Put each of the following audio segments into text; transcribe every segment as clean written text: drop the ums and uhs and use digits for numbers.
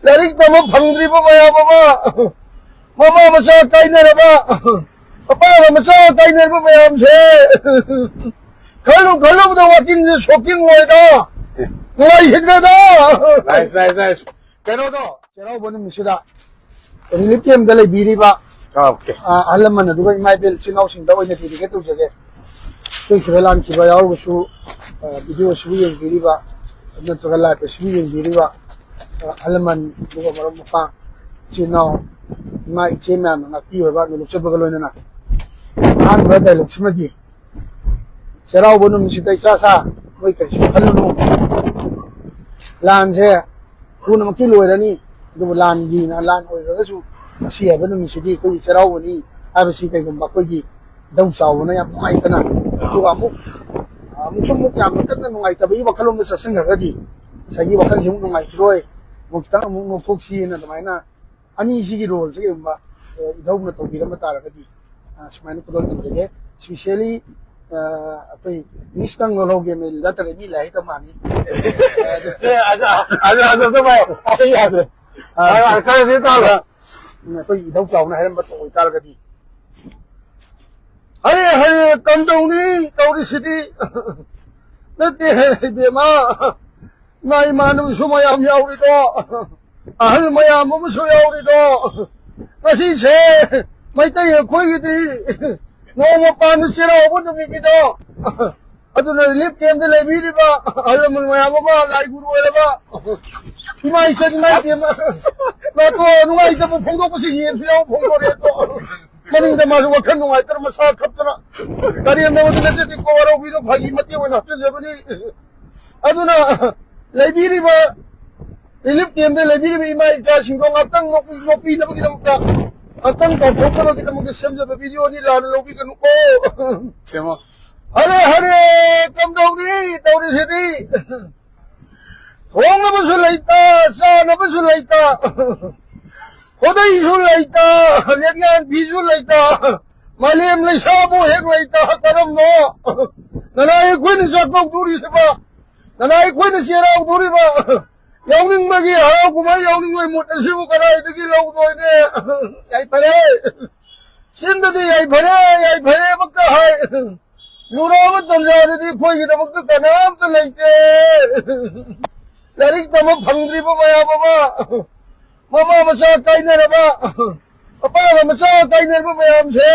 Larik na mo pangri pa maya mama. Mama masakay na ba? Papa masakay na ba maya mse? Kalau na waking shopping mo ito. Ngay hidra da. Nice. Kano to? Siraw ba ng misida? Rilip tiyam dalay biri ba? Okay. Alam man na, duga imay bil sinaw sing daw na titi ketu jage. So kibalan kibayaw gusto video suwi yung biri ba? Ano to kala to suwi yung biri ba? Alam man duga maram pa sinaw imay ichena na piyo ba no sa bagalo na na. Ang brother luk simagi. Siraw ba ng misida isa moy ka su khalo lan se kuna makilo era ni du lan gi na lan oi ga su sia ba no mi sidi ko siraw ni abisi kai gum ba ko gi dau saw na ya mai tana du amu sum ya makat na ngai tabi ba khalom sa singa ga di sagi ba kan sum ngai roi mo ta mo mo foksi na mai na ani sigi role se ba idau na to bi ra mata ra ga di smain ko dol de especially apoi nistang loge me latar ni lai ta mani aja to ba ai ya de ka se ta la apoi idau chaw na haram ba to tar ga di hare kam dong ni tawri sidi nate he de ma nai manu sumayam yauri to ahal mayam mu su yauri to kasi se mai tai khoi gi di Ngomong paano sila ako nung ikito. Ato na relief game de lebiri ba? Alam mo maya mo ba? Lai guru wala ba? Imay isa ni Mike game. Nato nung ay ito po punggo ko si Hien sila ko punggo rito. Maning da masuwakan nung ay ito masakap na. Kari ang naman nila siya ko waraw bino bagi mati wala natin sabi ni. Ato na lebiri ba? Relief game de lebiri ba imay ka singkong atang mo pina pa kita mukha. Atang ka photo kita mag-send sa video nila na lobi kan ko. Semo. Hare kam dong ni tawri sidi. Hong na basulaita sa na basulaita. Kodai sulaita lengan bizulaita. Malim lai sabo hek laita karam no. Nanay ko ni sa kong duri sa ba. Nanay ko ni sira duri ba. Yaw ning magi ha kumay yaw ning may mutasi mo karay digi law do ine ay pare sinda di ay pare magta hay nuro mo tamza di khoi gi damak ta nam to laite larik ta mo phangri pa maya mama masa kai na ba papa masa kai na ba mayam se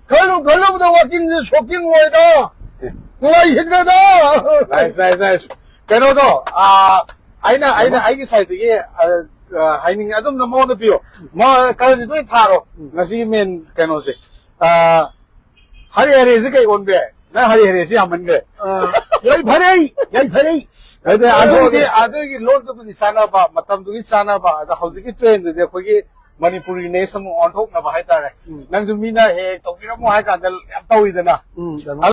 khalo da walking shopping mo ito ngay hidra da Nice. Kano to? Aigi side ge haining adum na mo na piyo. Mo karon to tharo. Ngasi men kano se. Hari se kai on be. Na hari se aman ge. yai phare Ade adu load to ni sana ba matam to ni sana ba da hauji ki train de ko gi Manipuri ne sam on thok na ba hai ta re. Nang jumina he to ki mo hai ka dal tawi da na.